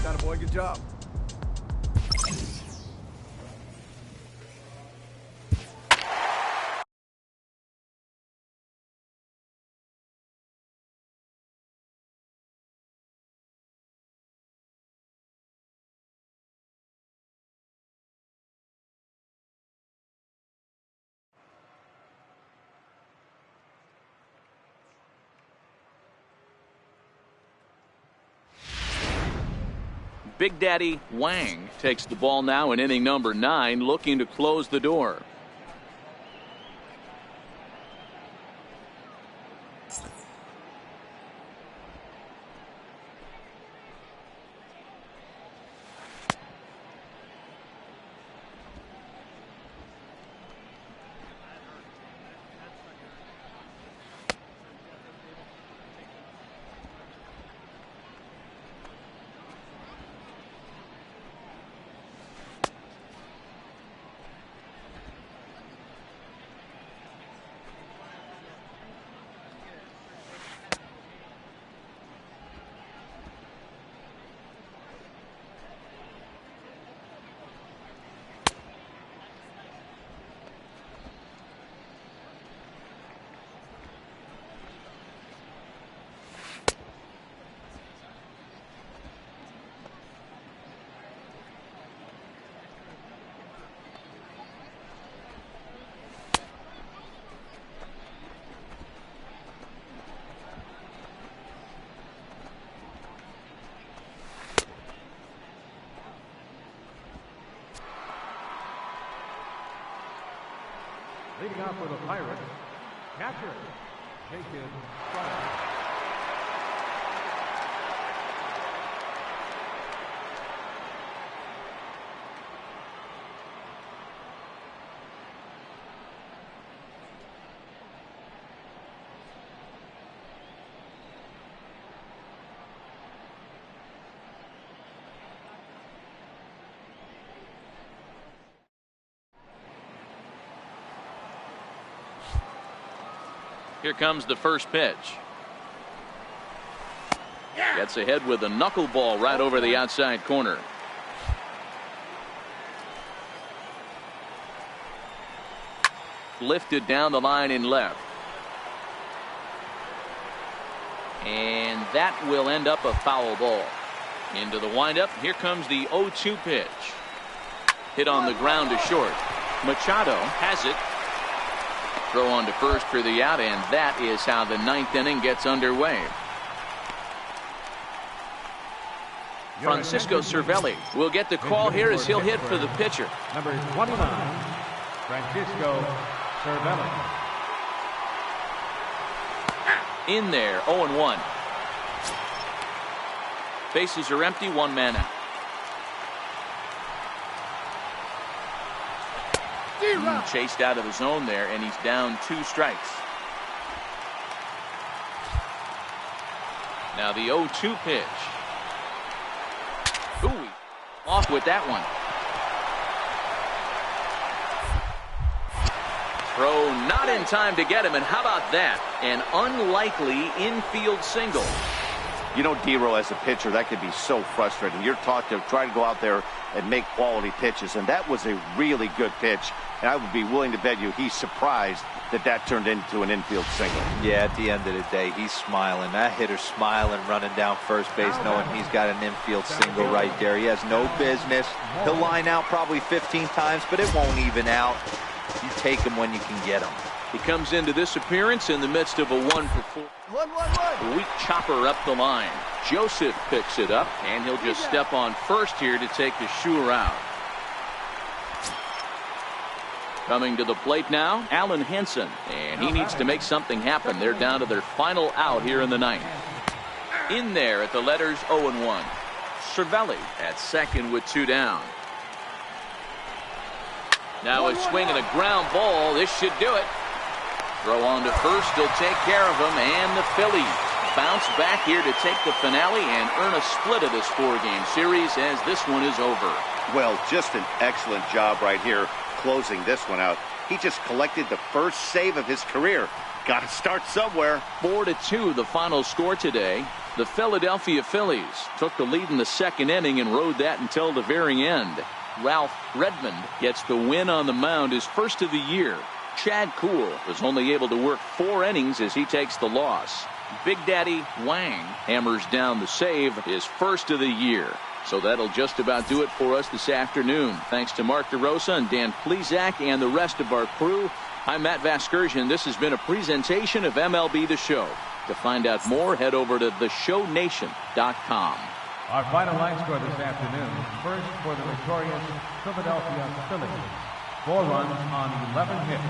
Got a boy, good job. Big Daddy Wang takes the ball now in inning number 9, looking to close the door. Leading off for the Pirates, catcher, Jacob Wang. Here comes the first pitch. Gets ahead with a knuckleball right over the outside corner. Lifted down the line in left. And that will end up a foul ball. Into the windup. Here comes the 0-2 pitch. Hit on the ground to short. Machado has it. Throw on to first for the out, and that is how the 9th inning gets underway. Francisco Cervelli will get the call here as he'll hit for the pitcher. Number 29, Francisco Cervelli. In there, 0-1. Bases are empty, 1 man out. Chased out of the zone there, and he's down 2 strikes. Now the 0-2 pitch. Ooh, off with that one. Throw not in time to get him, and how about that? An unlikely infield single. You know, D-Row, as a pitcher, that could be so frustrating. You're taught to try to go out there and make quality pitches, and that was a really good pitch. And I would be willing to bet you he's surprised that that turned into an infield single. Yeah, at the end of the day, he's smiling. That hitter's smiling, running down first base, knowing he's got an infield single right there. He has no business. He'll line out probably 15 times, but it won't even out. You take him when you can get him. He comes into this appearance in the midst of a 1-for-4. Weak chopper up the line. Joseph picks it up, and he'll just step on first here to take the sure out. Coming to the plate now, Alan Henson, and he needs to make something happen. They're down to their final out here in the 9th. In there at the letters 0-1. Cervelli at second with 2 down. Now a swing and a ground ball. This should do it. Throw on to first. He'll take care of him, and the Phillies bounce back here to take the finale and earn a split of this 4-game series as this one is over. Well, just an excellent job right here closing this one out. He just collected the first save of his career. Got to start somewhere. 4-2 the final score today. The Philadelphia Phillies took the lead in the second inning and rode that until the very end. Ralph Redmond gets the win on the mound, his first of the year. Chad Kuhl was only able to work 4 innings as he takes the loss. Big Daddy Wang hammers down the save, his first of the year. So that'll just about do it for us this afternoon. Thanks to Mark DeRosa and Dan Plezak and the rest of our crew. I'm Matt Vasgersian. This has been a presentation of MLB The Show. To find out more, head over to theshownation.com. Our final line score this afternoon. First for the victorious Philadelphia Phillies. 4 runs on 11 hits.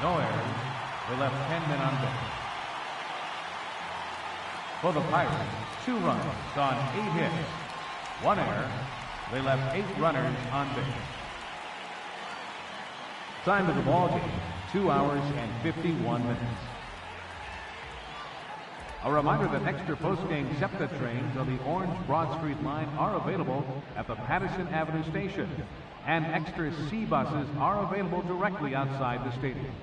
No errors. They left 10 men on base. For the Pirates, 2 runs on 8 hits. 1 error. They left 8 runners on base. Time of the ball game, 2 hours and 51 minutes. A reminder that extra post-game SEPTA trains on the Orange Broad Street line are available at the Patterson Avenue station, and extra C buses are available directly outside the stadium.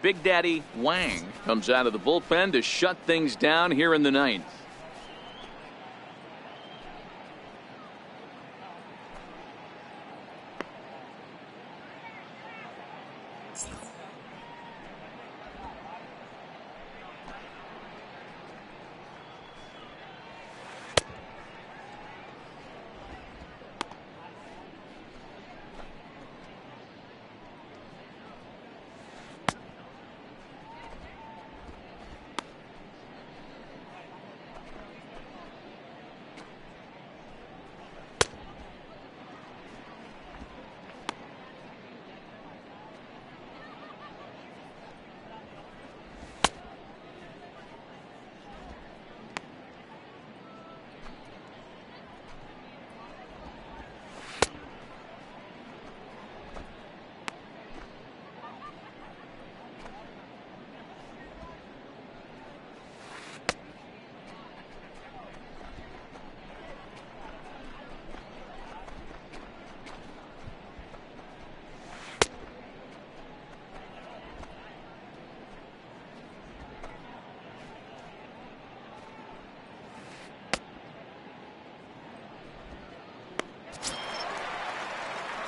Big Daddy Wang comes out of the bullpen to shut things down here in the 9th.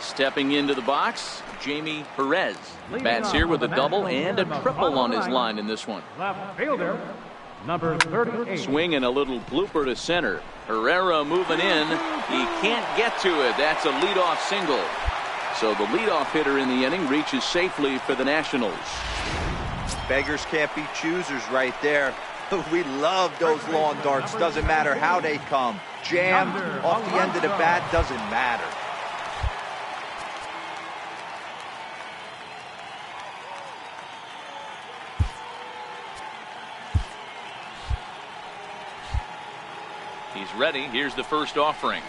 Stepping into the box, Jamie Perez bats here with a double and a triple on his line in this one. Left fielder, number 38. Swing and a little blooper to center. Herrera moving in. He can't get to it. That's a leadoff single. So the leadoff hitter in the inning reaches safely for the Nationals. Beggars can't be choosers right there. We love those lawn darts. Doesn't matter how they come. Jammed off the end of the bat, doesn't matter. He's ready. Here's the first offering.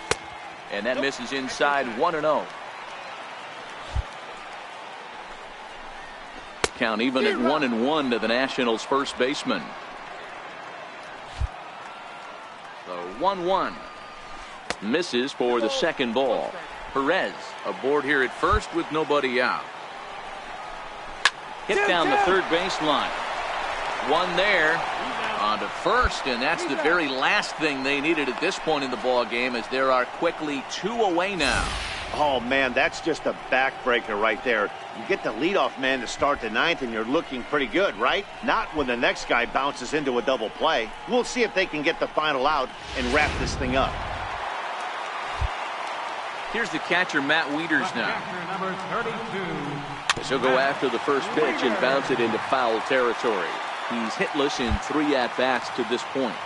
And that misses inside 1-0. Count even at 1-1 to the Nationals' first baseman. So 1-1. Misses for the second ball. Perez aboard here at first with nobody out. Hit down the third baseline. One there. On to first, and that's the very last thing they needed at this point in the ball game, as there are quickly 2 away now. Oh, man, that's just a backbreaker right there. You get the leadoff man to start the ninth, and you're looking pretty good, right? Not when the next guy bounces into a double play. We'll see if they can get the final out and wrap this thing up. Here's the catcher, Matt Wieters now. As he'll go after the first pitch and bounce it into foul territory. He's hitless in 3 at-bats to this point.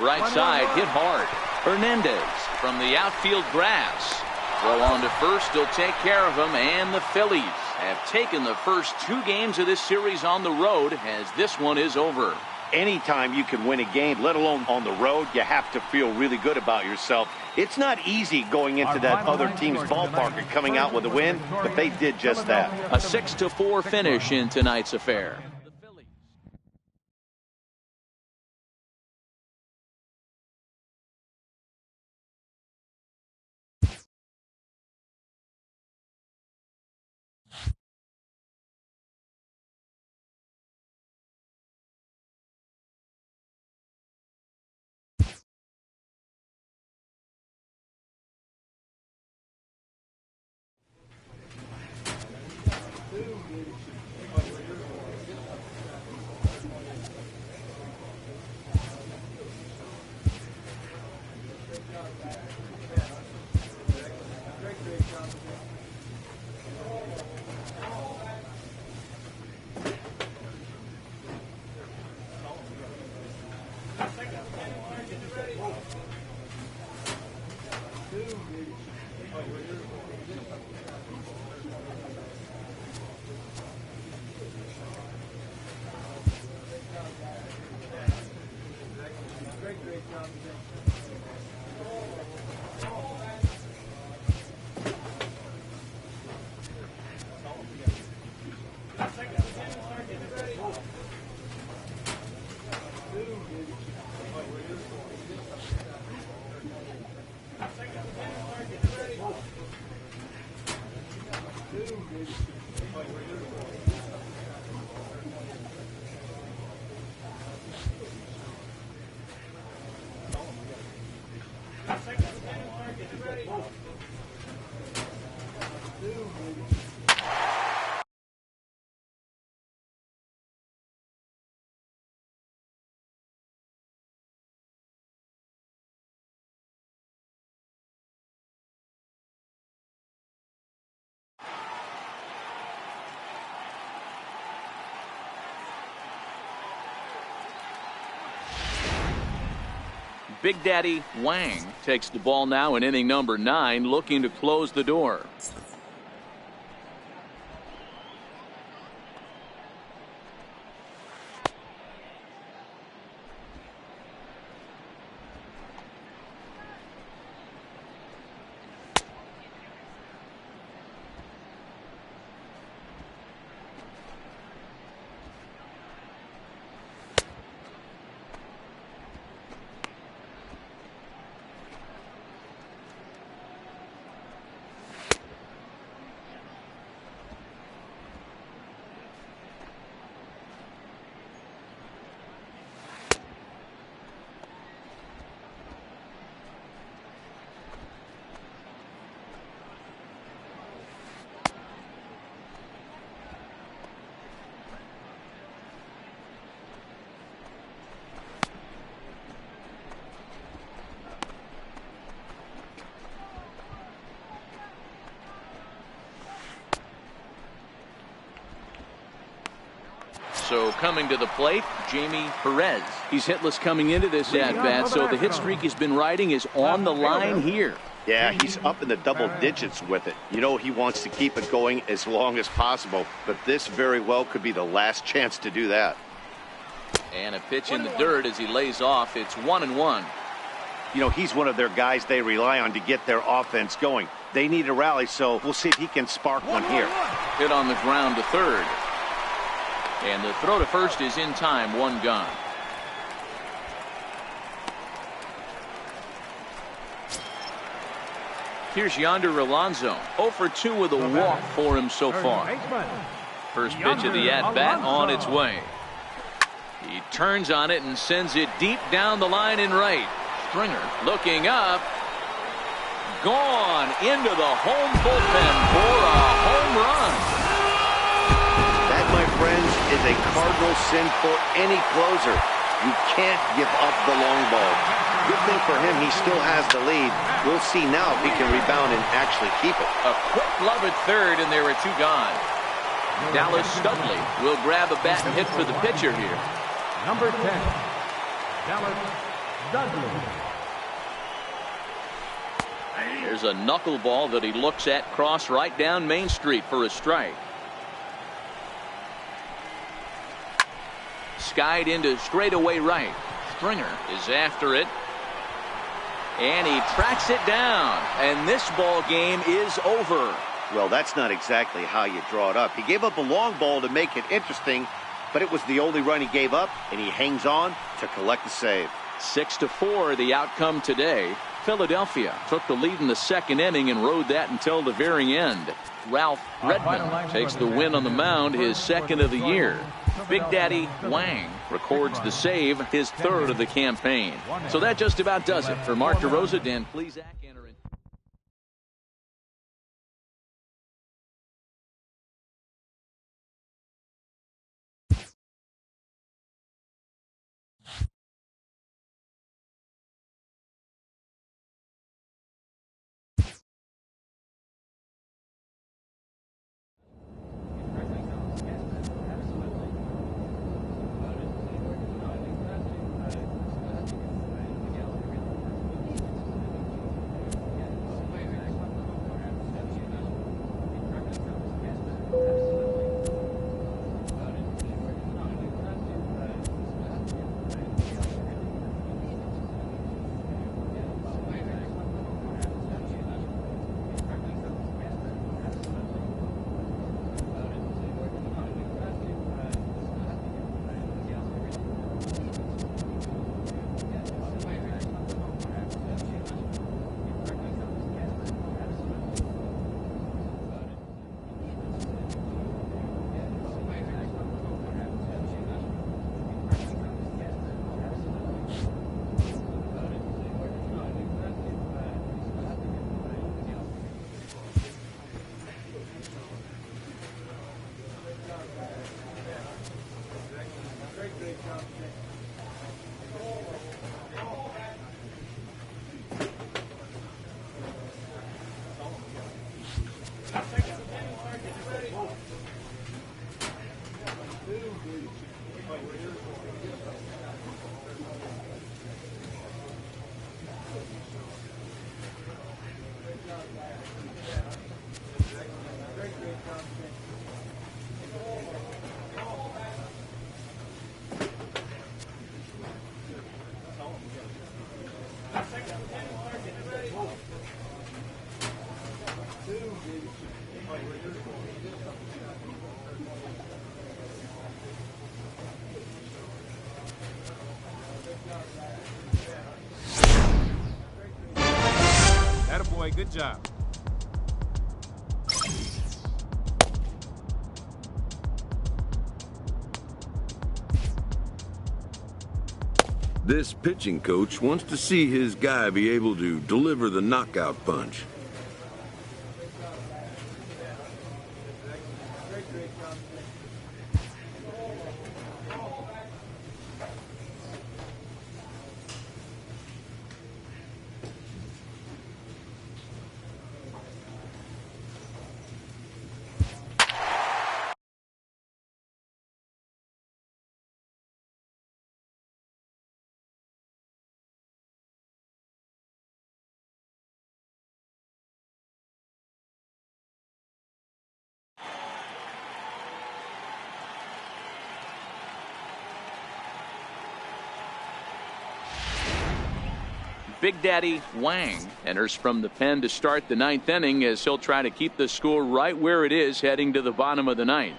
Right side, hit hard. Hernandez from the outfield grass. Throw on to first, he'll take care of him, and the Phillies have taken the first 2 games of this series on the road, as this one is over. Anytime you can win a game, let alone on the road, you have to feel really good about yourself. It's not easy going into that other team's ballpark and coming out with a win, but they did just that. A 6-4 finish in tonight's affair. Big Daddy Wang takes the ball now in inning number 9, looking to close the door. So coming to the plate, Jamie Perez. He's hitless coming into this at-bat, so the hit streak he's been riding is on the line here. Yeah, he's up in the double digits with it. You know he wants to keep it going as long as possible, but this very well could be the last chance to do that. And a pitch in the dirt as he lays off. It's 1-1. You know, he's one of their guys they rely on to get their offense going. They need a rally, so we'll see if he can spark one here. Hit on the ground to third. And the throw to first is in time, one gone. Here's Yonder Alonso. 0 for 2 with a walk for him so far. First pitch of the at-bat on its way. He turns on it and sends it deep down the line in right. Stringer looking up. Gone into the home bullpen for a home run. That, my friends, is a cardinal sin for any closer. You can't give up the long ball. Good thing for him, he still has the lead. We'll see now if he can rebound and actually keep it. A quick glove at third, and there are 2 gone. Dallas Studley will grab a bat and hit for the pitcher here. Number 10, Dallas Dudley. There's a knuckleball that he looks at cross right down Main Street for a strike. Skied into straightaway right. Stringer is after it. And he tracks it down. And this ball game is over. Well, that's not exactly how you draw it up. He gave up a long ball to make it interesting, but it was the only run he gave up, and he hangs on to collect the save. 6-4 the outcome today. Philadelphia took the lead in the second inning and rode that until the very end. Ralph Redmond takes the win on the mound, his second of the year. Big Daddy Wang records the save, his third of the campaign. So that just about does it. For Mark DeRosa, Dan Plesac. Attaboy, good job. This pitching coach wants to see his guy be able to deliver the knockout punch. Big Daddy Wang enters from the pen to start the ninth inning as he'll try to keep the score right where it is heading to the bottom of the ninth.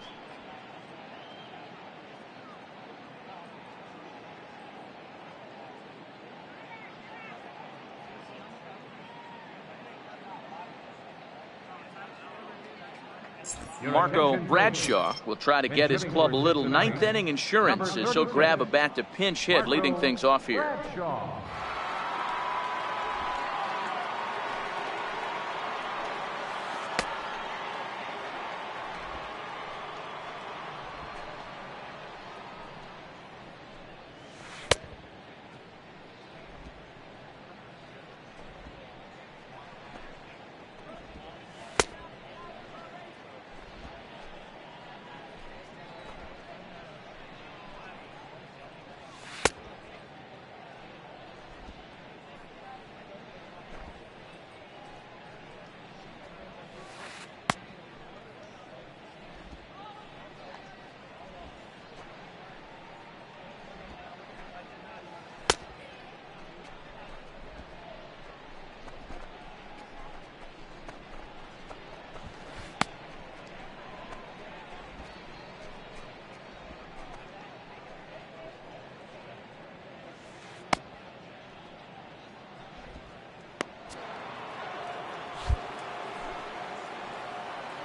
Marco Bradshaw will try to get his club a little ninth inning insurance as he'll grab a bat to pinch hit, leading things off here.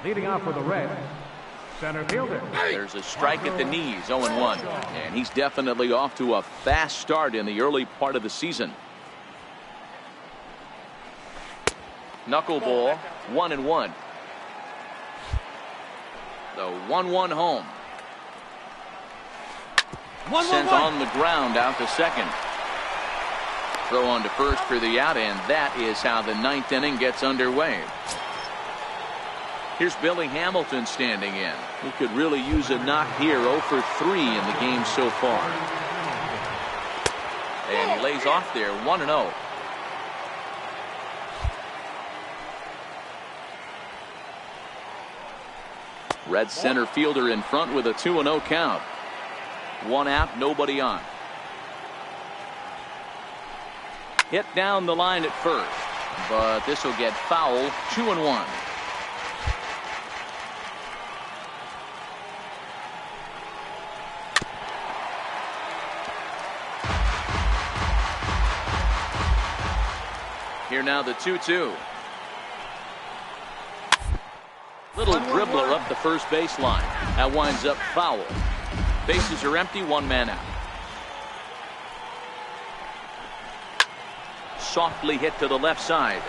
Leading off for the Reds, center fielder. There's a strike at the knees, 0-1. And he's definitely off to a fast start in the early part of the season. Knuckleball, 1-1. The 1-1 home. Sent on the ground out to second. Throw on to first for the out, and that is how the ninth inning gets underway. Here's Billy Hamilton standing in. He could really use a knock here. 0 for 3 in the game so far. And he lays off there, 1-0. Red center fielder in front with a 2-0 count. One out, nobody on. Hit down the line at first, but this will get foul. 2-1. Here now the 2-2. Little dribbler up the first baseline. That winds up foul. Bases are empty, one man out. Softly hit to the left side.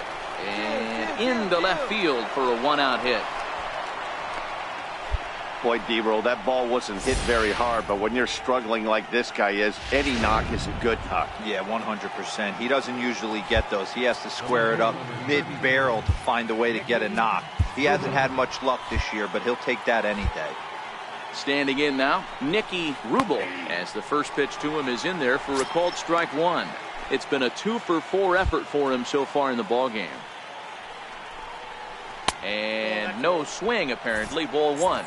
And into left field for a one-out hit. Boy, D-Roll, that ball wasn't hit very hard, but when you're struggling like this guy is, any knock is a good knock. Yeah, 100%. He doesn't usually get those. He has to square it up mid-barrel to find a way to get a knock. He hasn't had much luck this year, but he'll take that any day. Standing in now, Nicky Rubel, as the first pitch to him is in there for a called strike one. It's been a 2 for 4 effort for him so far in the ballgame. And no swing, apparently. Ball one.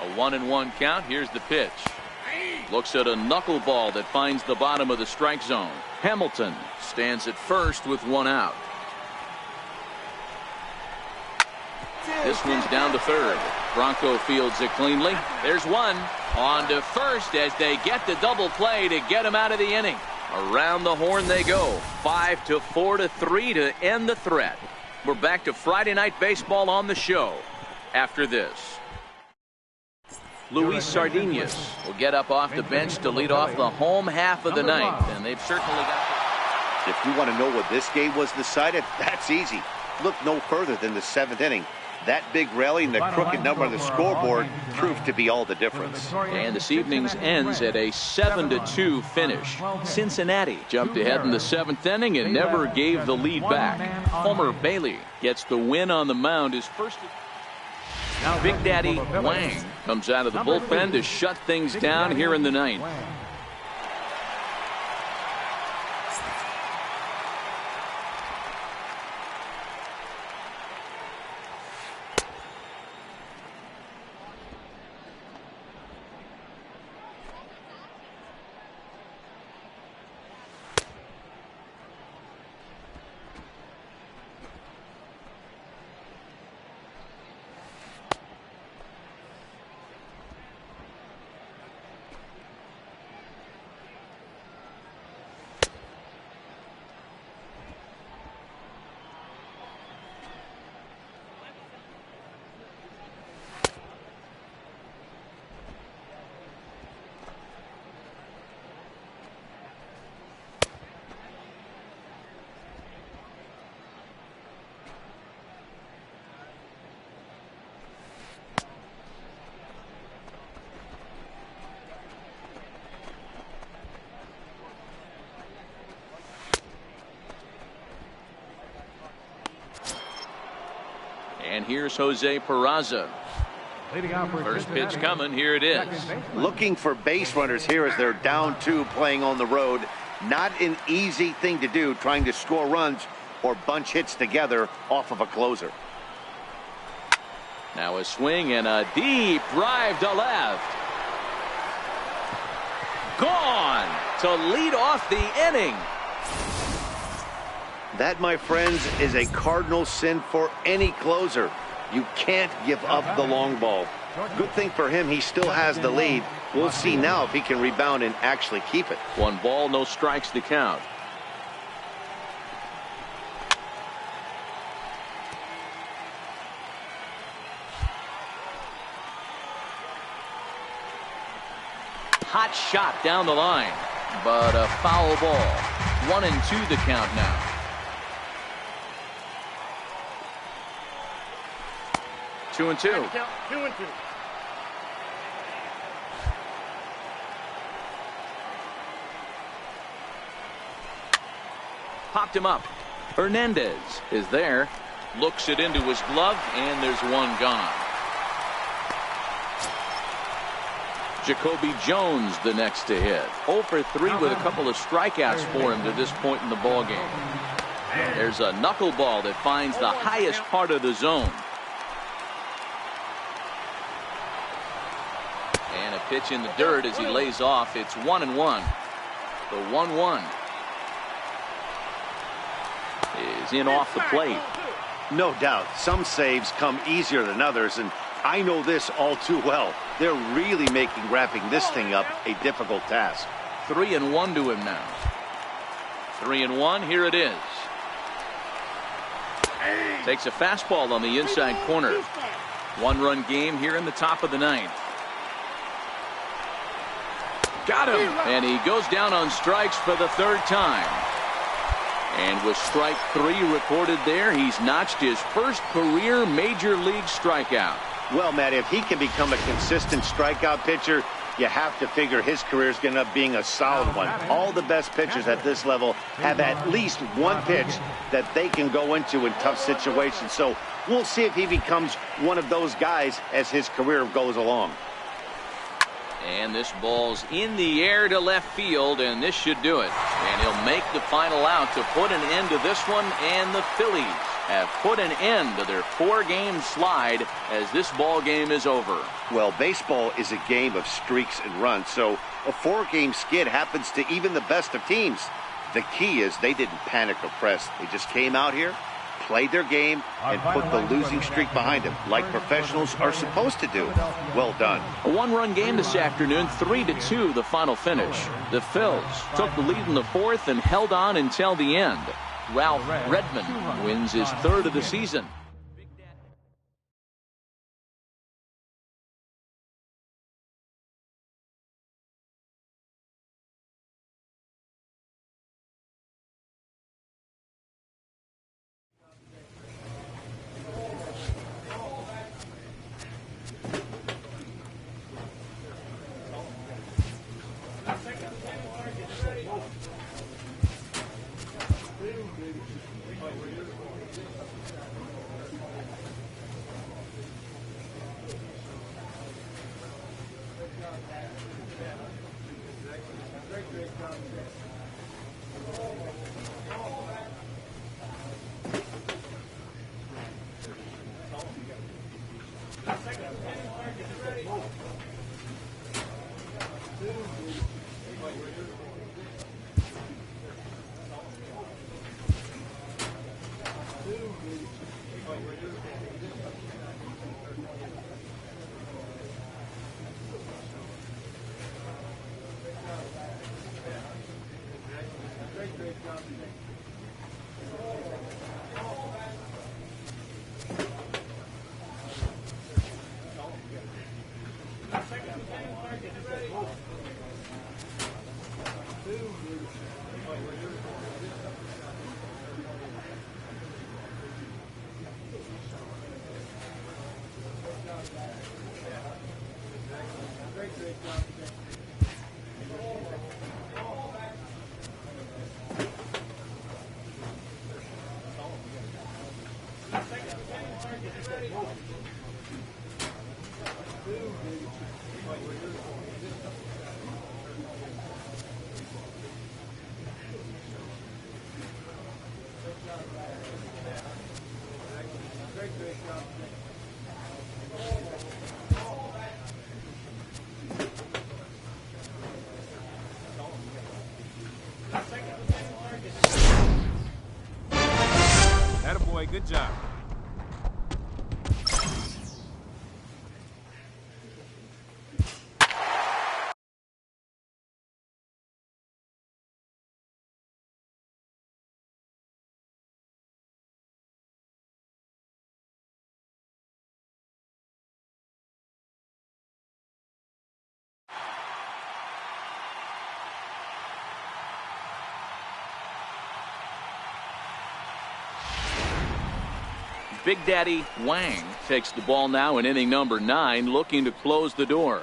A 1-1 count. Here's the pitch. Looks at a knuckleball that finds the bottom of the strike zone. Hamilton stands at first with one out. This one's down to third. Bronco fields it cleanly. There's one. On to first as they get the double play to get him out of the inning. Around the horn they go. 5-4-3 to end the threat. We're back to Friday Night Baseball on the show after this. Luis Sardinas will get up off the bench to lead off the home half of the ninth, and they've certainly got. If you want to know what this game was decided, that's easy. Look no further than the 7th inning. That big rally and the crooked number on the scoreboard proved to be all the difference. And this evening's ends at a 7-2 finish. Cincinnati jumped ahead in the 7th inning and never gave the lead back. Homer Bailey gets the win on the mound, his first. Big Daddy Wang comes out of the bullpen to shut things down here in the ninth. And here's Jose Peraza. Leading out for First pitch Cincinnati, coming. Here it is. Looking for base runners here as they're down 2 playing on the road. Not an easy thing to do, trying to score runs or bunch hits together off of a closer. Now a swing and a deep drive to left. Gone to lead off the inning. That, my friends, is a cardinal sin for any closer. You can't give up the long ball. Good thing for him, he still has the lead. We'll see now if he can rebound and actually keep it. 1 ball, no strikes to count. Hot shot down the line, but a foul ball. 1-2 the count now. Two and two. Popped him up. Hernandez is there. Looks it into his glove, and there's 1 gone. Jacoby Jones the next to hit. 0 for 3 with a couple of strikeouts for him to this point in the ballgame. There's a knuckleball that finds the highest part of the zone. And a pitch in the dirt as he lays off. It's 1-1. The 1-1 is in off the plate. No doubt, some saves come easier than others, and I know this all too well. They're really making wrapping this thing up a difficult task. 3-1 to him now. 3-1. Here it is. Takes a fastball on the inside corner. 1-run game here in the top of the 9th. Got him. And he goes down on strikes for the 3rd time. And with strike 3 recorded there, he's notched his first career major league strikeout. Well, Matt, if he can become a consistent strikeout pitcher, you have to figure his career is going to end up being a solid one. All the best pitchers at this level have at least one pitch that they can go into in tough situations. So we'll see if he becomes one of those guys as his career goes along. And this ball's in the air to left field, and this should do it. And he'll make the final out to put an end to this one, and the Phillies have put an end to their 4-game slide as this ball game is over. Well, baseball is a game of streaks and runs, so a 4-game skid happens to even the best of teams. The key is they didn't panic or press. They just came out here, played their game, and put the losing streak behind them, like professionals are supposed to do. Well done. A 1-run game this afternoon, 3-2 the final finish. The Phils took the lead in the 4th and held on until the end. Ralph Redmond wins his 3rd of the season. Attaboy, good job. Big Daddy Wang takes the ball now in inning number 9, looking to close the door.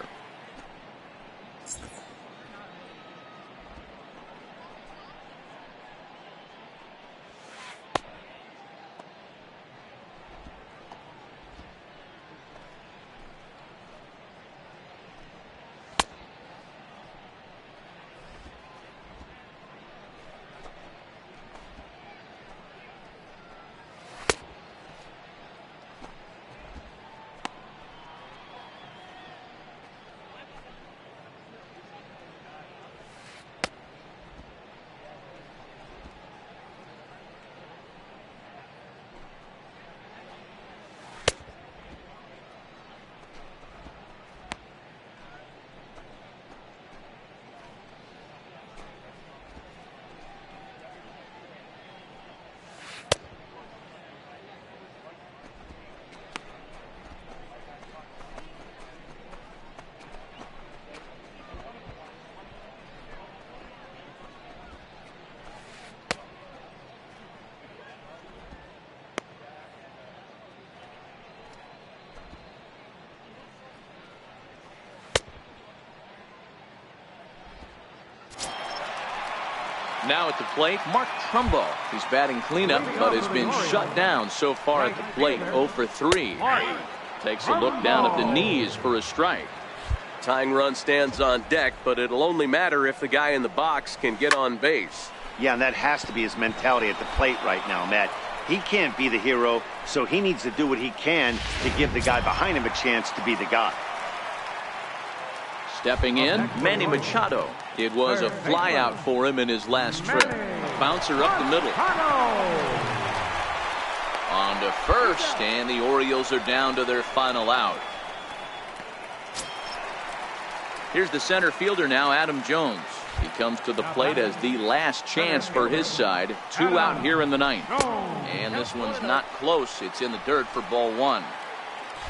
Now at the plate, Mark Trumbo. He's batting cleanup, but has been shut down so far at the plate. 0 for 3. Takes a look down at the knees for a strike. Tying run stands on deck, but it'll only matter if the guy in the box can get on base. Yeah, and that has to be his mentality at the plate right now, Matt. He can't be the hero, so he needs to do what he can to give the guy behind him a chance to be the guy. Stepping in, Manny Machado. It was a flyout for him in his last trip. A bouncer up the middle. On to first, and the Orioles are down to their final out. Here's the center fielder now, Adam Jones. He comes to the plate as the last chance for his side. 2 out here in the 9th. And this one's not close. It's in the dirt for ball 1.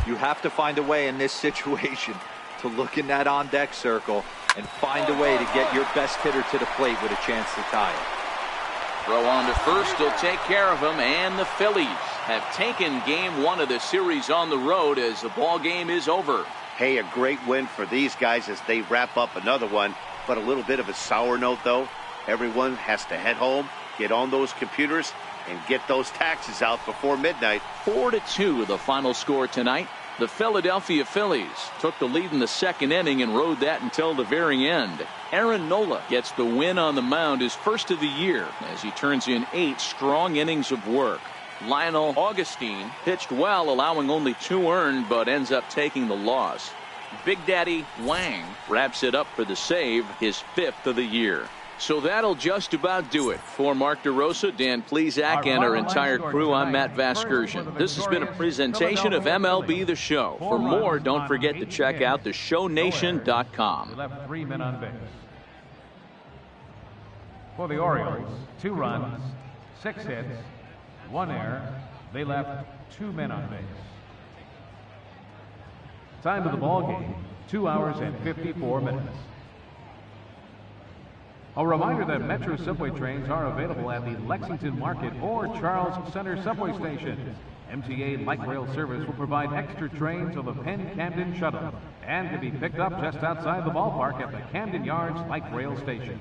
You have to find a way in this situation to look in that on-deck circle and find a way to get your best hitter to the plate with a chance to tie it. Throw on to first. He'll take care of him. And the Phillies have taken game 1 of the series on the road as the ball game is over. Hey, a great win for these guys as they wrap up another one. But a little bit of a sour note, though. Everyone has to head home, get on those computers, and get those taxes out before midnight. 4-2 the final score tonight. The Philadelphia Phillies took the lead in the 2nd inning and rode that until the very end. Aaron Nola gets the win on the mound, his first of the year, as he turns in 8 strong innings of work. Lionel Augustine pitched well, allowing only 2 earned, but ends up taking the loss. Big Daddy Wang wraps it up for the save, his 5th of the year. So that'll just about do it. For Mark DeRosa, Dan Plesac, and our entire crew, I'm Matt Vasgersian. This has been a presentation of MLB The Show. For more, don't forget to check out theshownation.com. Left 3 men on base. For the Orioles, 2 runs, 6 hits, 1 error. They left 2 men on base. Time of the ball game, 2 hours and 54 minutes. A reminder that Metro subway trains are available at the Lexington Market or Charles Center subway station. MTA Light Rail service will provide extra trains on the Penn Camden Shuttle and can be picked up just outside the ballpark at the Camden Yards Light Rail station.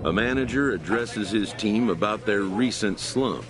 A manager addresses his team about their recent slump.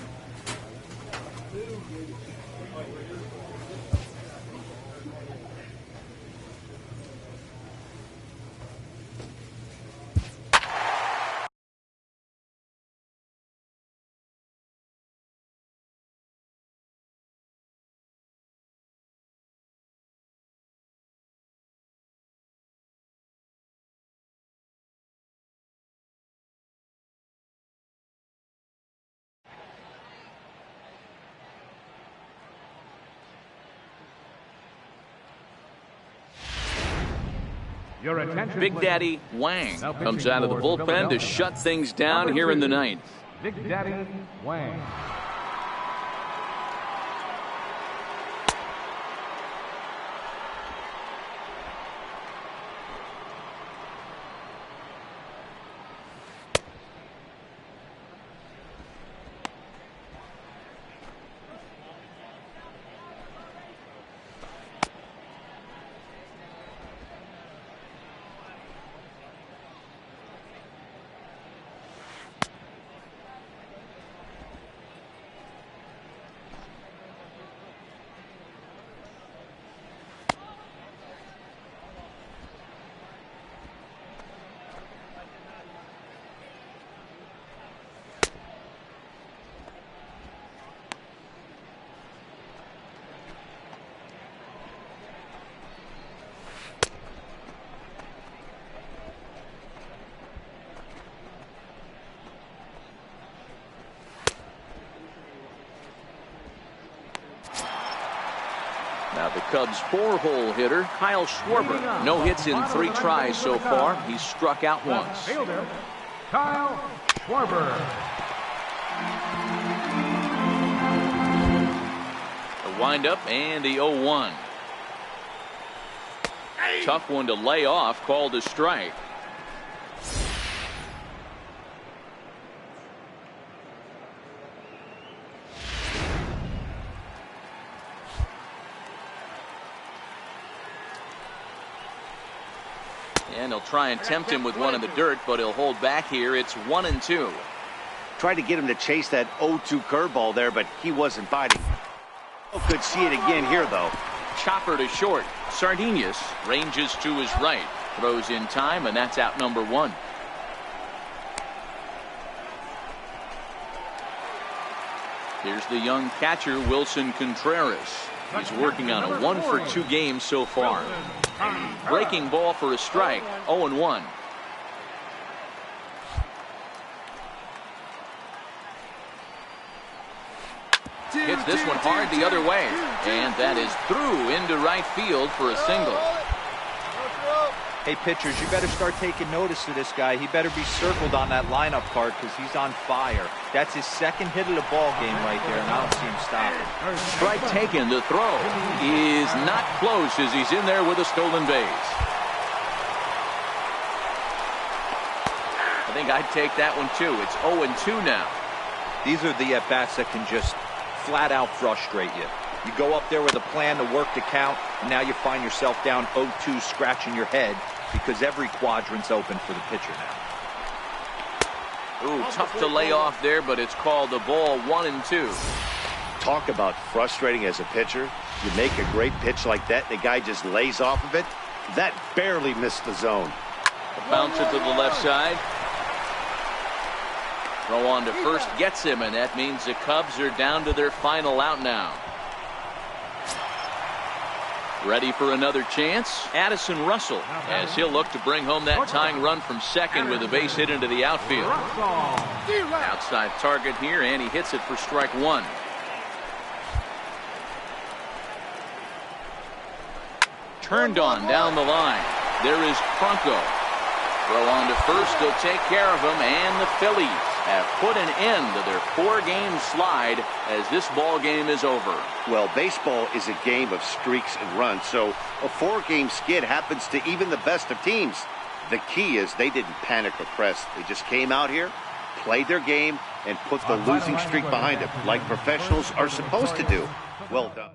Your attention, Big please. Daddy Wang Now comes pitching out of the for bullpen to Philadelphia. shut things down Number here in the 2, ninth. Big Daddy Wang. Now the Cubs' 4-hole hitter, Kyle Schwarber. No hits in 3 tries so far. He's struck out once. Fielder, Kyle Schwarber. The windup and the 0-1. Tough one to lay off, called a strike. And he'll try and tempt him with one in the dirt, but he'll hold back here. It's 1-2. Tried to get him to chase that 0-2 curveball there, but he wasn't biting. Oh, could see it again here, though. Chopper to short. Sardinius ranges to his right. Throws in time, and that's out number 1. Here's the young catcher, Wilson Contreras. He's working on a 1-for-2 game so far. Breaking ball for a strike. 0-1. Hits this one hard the other way. And that is through into right field for a single. Hey, pitchers, you better start taking notice of this guy. He better be circled on that lineup card because he's on fire. That's his second hit of the ball game right there, and I don't see him stopping. Strike taken. The throw is not close as he's in there with a stolen base. I think I'd take that one too. It's 0-2 now. These are the at-bats that can just flat out frustrate you. You go up there with a plan to work the count, and now you find yourself down 0-2 scratching your head because every quadrant's open for the pitcher now. Ooh, tough to lay off there, but it's called the ball. 1-2. Talk about frustrating as a pitcher. You make a great pitch like that, the guy just lays off of it. That barely missed the zone. A bouncer to the left side. Throw on to first gets him, and that means the Cubs are down to their final out now. Ready for another chance? Addison Russell, as he'll look to bring home that tying run from second with a base hit into the outfield. Outside target here, and he hits it for strike 1. Turned on down the line. There is Franco. Throw on to first, he'll take care of him, and the Phillies have put an end to their 4-game slide as this ball game is over. Well, baseball is a game of streaks and runs, so a 4-game skid happens to even the best of teams. The key is they didn't panic or press. They just came out here, played their game, and put the losing streak behind them, like professionals are supposed to do. Well done.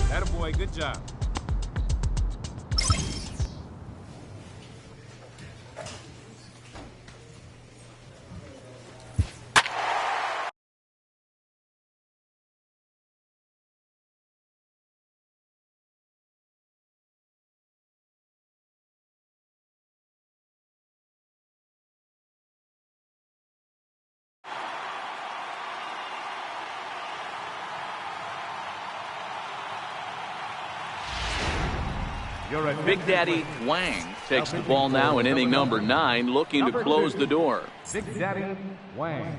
Attaboy, good job. Big Daddy Wang takes the ball now in inning number 9, looking to close the door. Big Daddy Wang.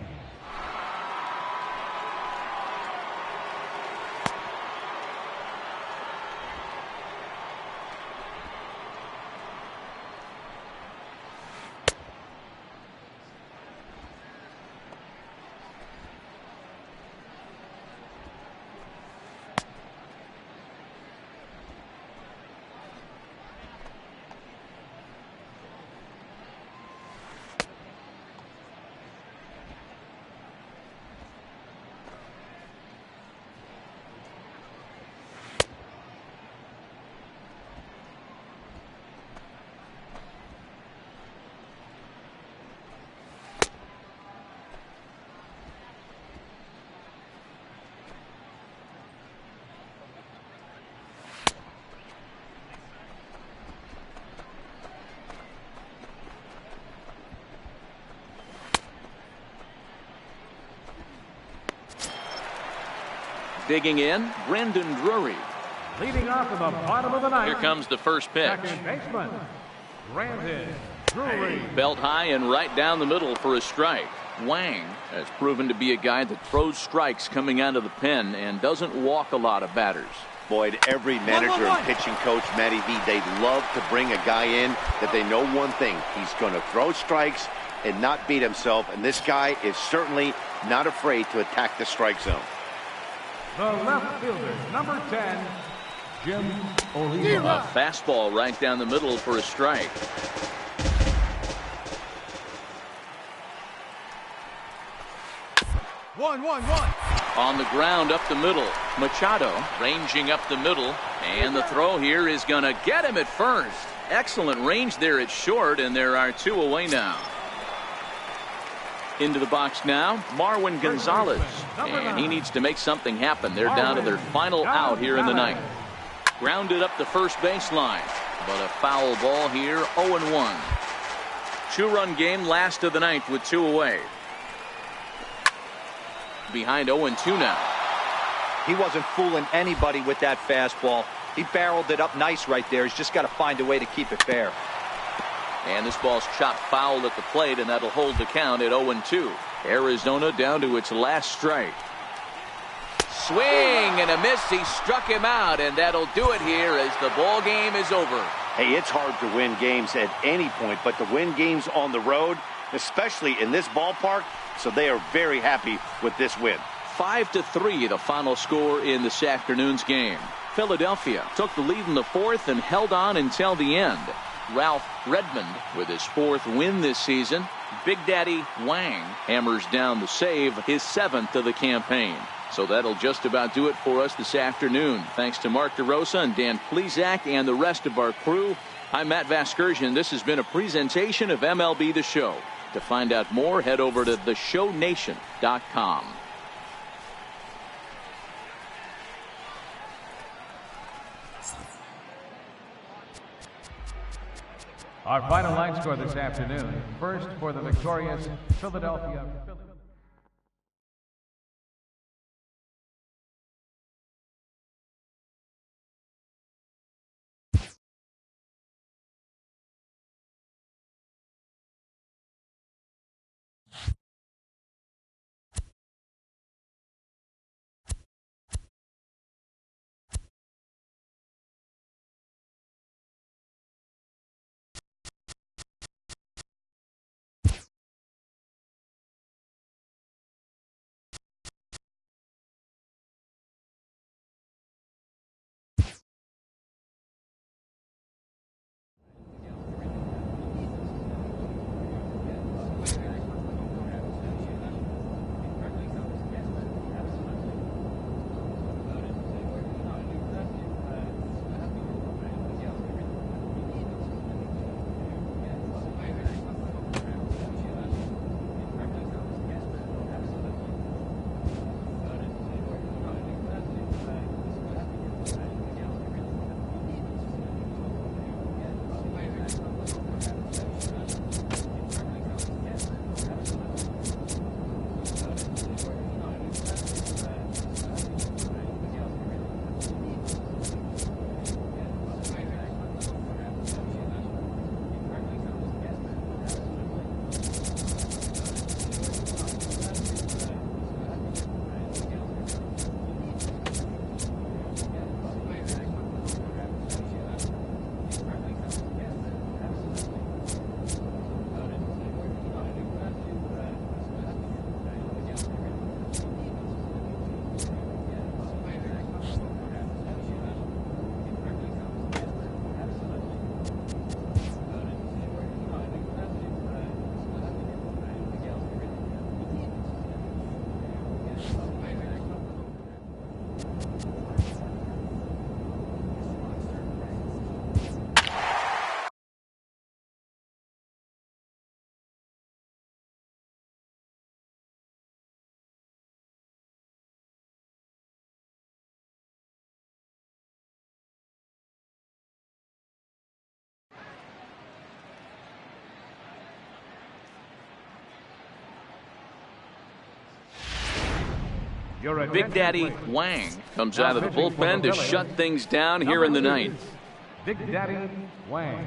Digging in, Brendan Drury. Leading off in the bottom of the ninth. Here comes the first pitch. Second baseman, Brandon Drury. Belt high and right down the middle for a strike. Wang has proven to be a guy that throws strikes coming out of the pen and doesn't walk a lot of batters. Boyd, every manager and pitching coach, Matty V, they love to bring a guy in that they know one thing. He's going to throw strikes and not beat himself, and this guy is certainly not afraid to attack the strike zone. The left fielder, number 10, Jim Oliva. A fastball right down the middle for a strike. One. On the ground up the middle. Machado ranging up the middle. And the throw here is going to get him at first. Excellent range there at short, and there are 2 away now. Into the box now, Marwin Gonzalez. And he needs to make something happen. They're down to their final out here in the ninth. Grounded up the first baseline. But a foul ball here, 0-1. 2-run game, last of the ninth with 2 away. Behind 0-2 now. He wasn't fooling anybody with that fastball. He barreled it up nice right there. He's just got to find a way to keep it fair. And this ball's chopped foul at the plate, and that'll hold the count at 0-2. Arizona down to its last strike. Swing and a miss. He struck him out, and that'll do it here as the ball game is over. Hey, it's hard to win games at any point, but to win games on the road, especially in this ballpark, so they are very happy with this win. 5-3, the final score in this afternoon's game. Philadelphia took the lead in the 4th and held on until the end. Ralph Redmond with his 4th win this season. Big Daddy Wang hammers down the save, his 7th of the campaign. So that'll just about do it for us this afternoon. Thanks to Mark DeRosa and Dan Plesac and the rest of our crew. I'm Matt Vasgersian. This has been a presentation of MLB The Show. To find out more, head over to theshownation.com. Our final line score this afternoon. First for the victorious Philadelphia Phillies. Big Daddy Wang comes out of the bullpen to shut things down here in the ninth. Big Daddy Wang.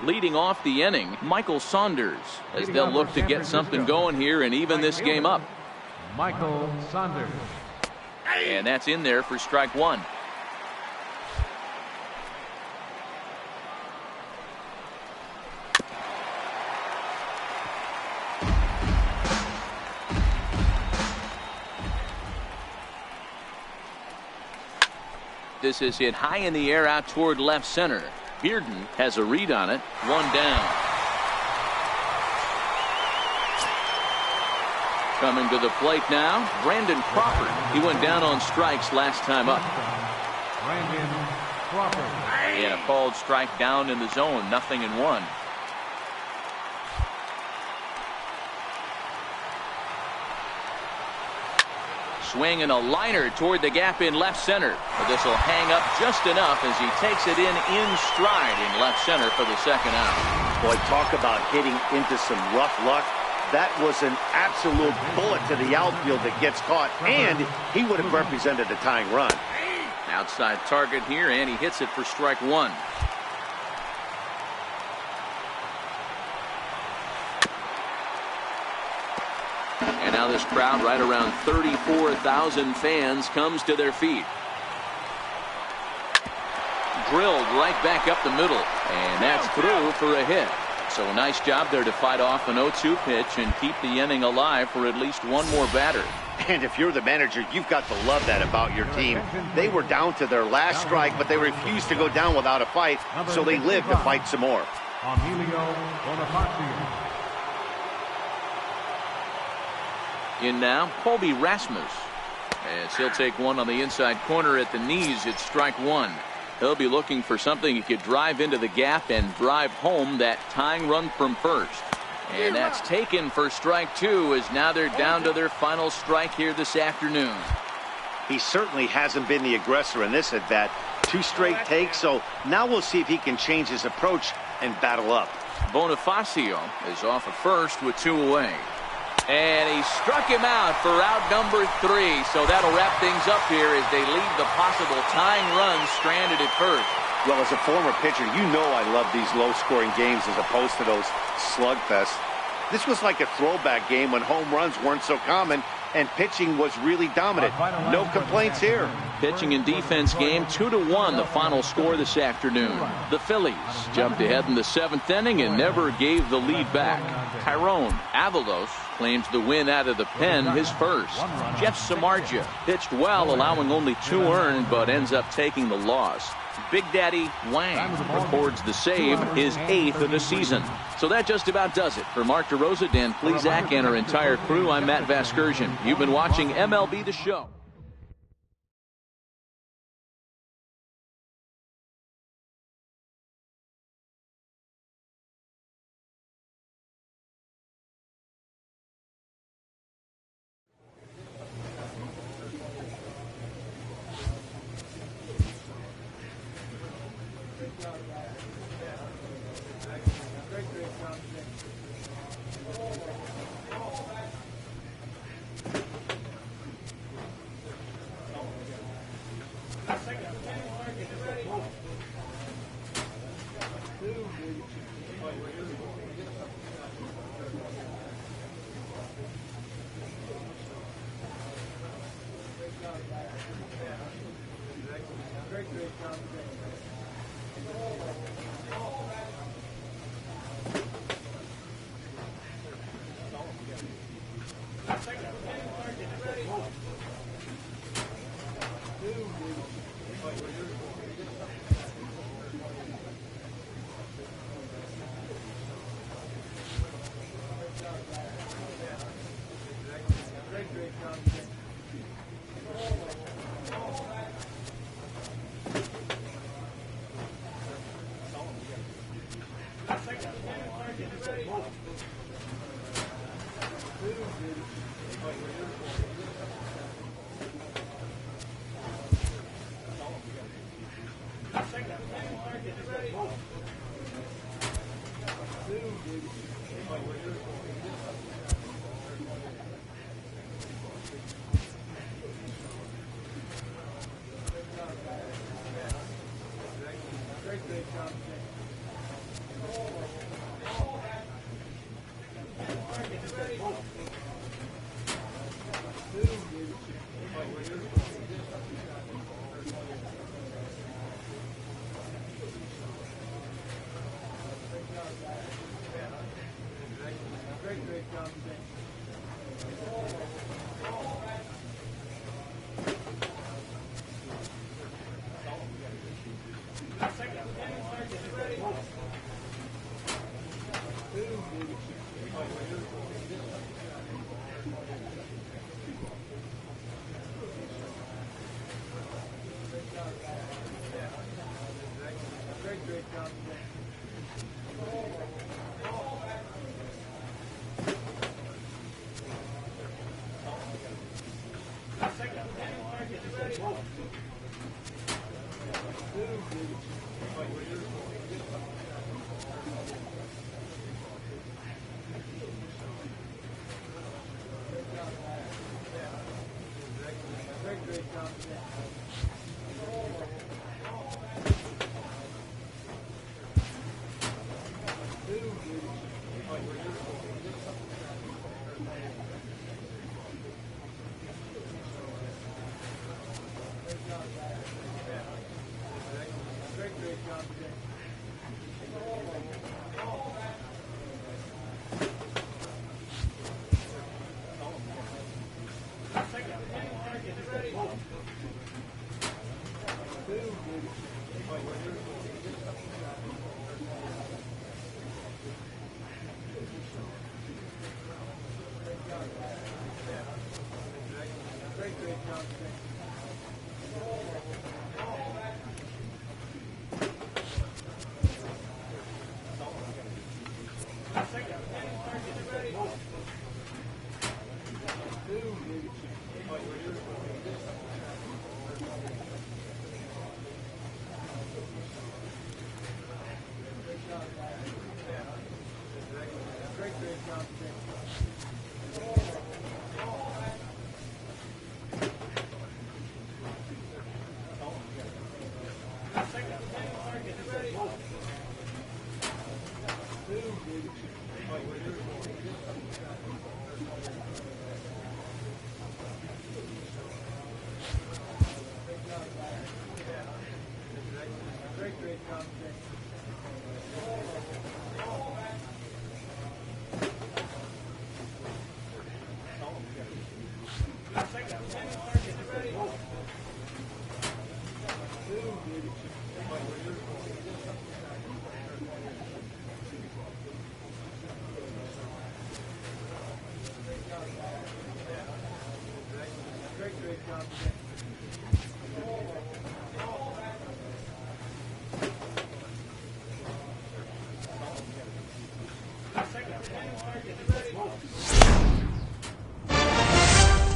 Leading off the inning, Michael Saunders, as they'll look to get something going here and even this game up. Michael Saunders. And that's in there for strike one. This is hit high in the air out toward left center. Bearden has a read on it. One down. Coming to the plate now, Brandon Crawford. He went down on strikes last time up. Brandon Crawford. And a called strike down in the zone. 0-1. Swing and a liner toward the gap in left center. But this will hang up just enough as he takes it in stride in left center for the second out. Boy, talk about hitting into some rough luck. That was an absolute bullet to the outfield that gets caught, and he would have represented a tying run. Outside target here, and he hits it for strike one. And now this crowd, right around 34,000 fans, comes to their feet. Drilled right back up the middle, and that's through for a hit. So a nice job there to fight off an 0-2 pitch and keep the inning alive for at least one more batter. And if you're the manager, you've got to love that about your team. They were down to their last strike, but they refused to go down without a fight, so they lived to fight some more. In now, Colby Rasmus. As he'll take one on the inside corner at the knees, it's strike one. He'll be looking for something he could drive into the gap and drive home that tying run from first. And that's taken for strike two, as now they're down to their final strike here this afternoon. He certainly hasn't been the aggressor in this at bat. 2 straight takes, so now we'll see if he can change his approach and battle up. Bonifacio is off at first with 2 away. And he struck him out for out number 3. So that'll wrap things up here as they leave the possible tying run stranded at first. Well, as a former pitcher, you know I love these low-scoring games as opposed to those slugfests. This was like a throwback game when home runs weren't so common and pitching was really dominant. No complaints here. Pitching and defense game 2-1, the final score this afternoon. The Phillies jumped ahead in the 7th inning and never gave the lead back. Tyrone Avalos claims the win out of the pen, his first. Jeff Samardzija pitched well, allowing only 2 earned, but ends up taking the loss. Big Daddy Wang records the save, his 8th of the season. So that just about does it. For Mark DeRosa, Dan Plesac, and our entire crew, I'm Matt Vasgersian. You've been watching MLB The Show.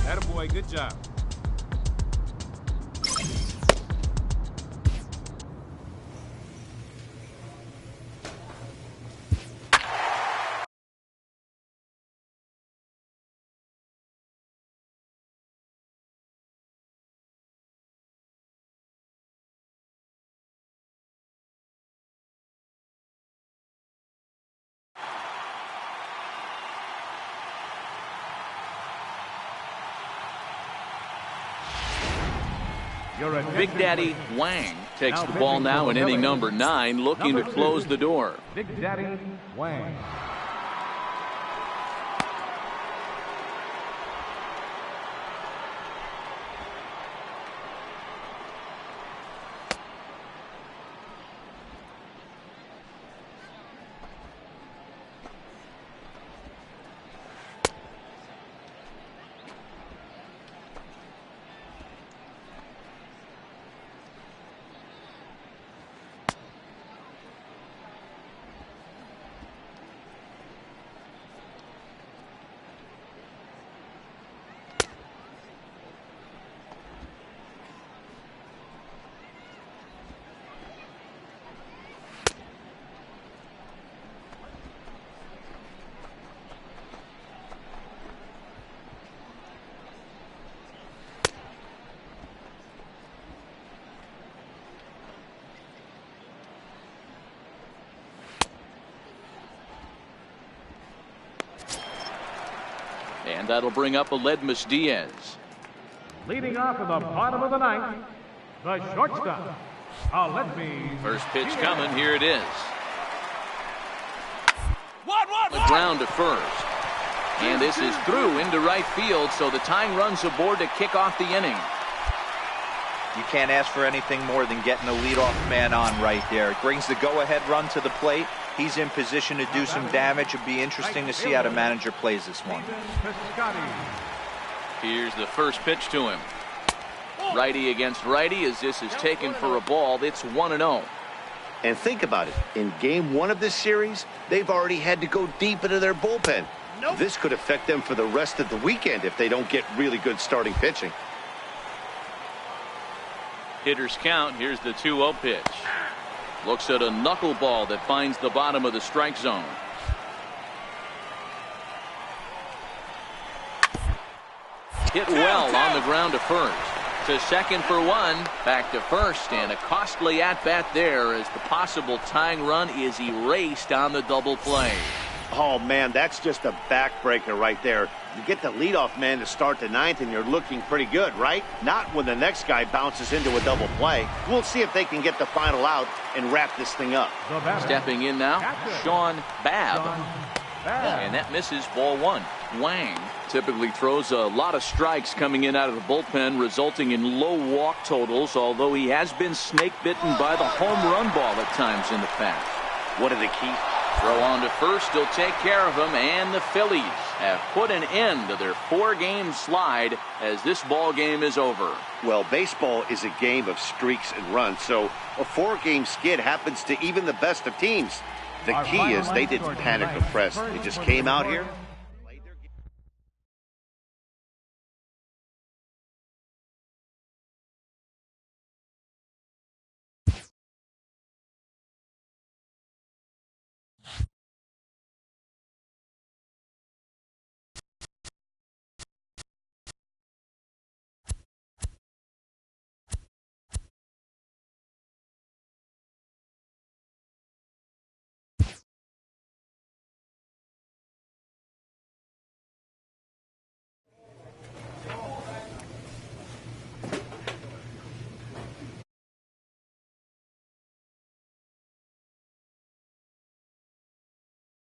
Attaboy, good job. Big Daddy Wang takes the ball now in inning number 9, looking to close the door. Big Daddy Wang. that'll bring up Aledmus Diaz. Leading off in the bottom of the ninth, the shortstop, Aledmus. First pitch coming. Here it is. The ground to first. And this is through into right field, so the tying run's aboard to kick off the inning. You can't ask for anything more than getting the leadoff man on right there. It brings the go-ahead run to the plate. He's in position to do some damage. It'll be interesting to see how the manager plays this one. Here's the first pitch to him. Righty against righty as this is taken for a ball. It's 1-0. And think about it. In game 1 of this series, they've already had to go deep into their bullpen. This could affect them for the rest of the weekend if they don't get really good starting pitching. Hitters count. Here's the 2-0 pitch. Looks at a knuckleball that finds the bottom of the strike zone. Hit well on the ground to first. To second for one. Back to first, and a costly at-bat there as the possible tying run is erased on the double play. Oh, man, that's just a backbreaker right there. You get the leadoff man to start the ninth, and you're looking pretty good, right? Not when the next guy bounces into a double play. We'll see if they can get the final out and wrap this thing up. Stepping in now, Sean Babb. And that misses ball 1. Wang typically throws a lot of strikes coming in out of the bullpen, resulting in low walk totals, although he has been snake bitten by the home run ball at times in the past. What are the keys? Throw on to first, he'll take care of him, and the Phillies have put an end to their 4-game slide as this ball game is over. Well, baseball is a game of streaks and runs, so a 4-game skid happens to even the best of teams. The key is they didn't panic or press. They just came out here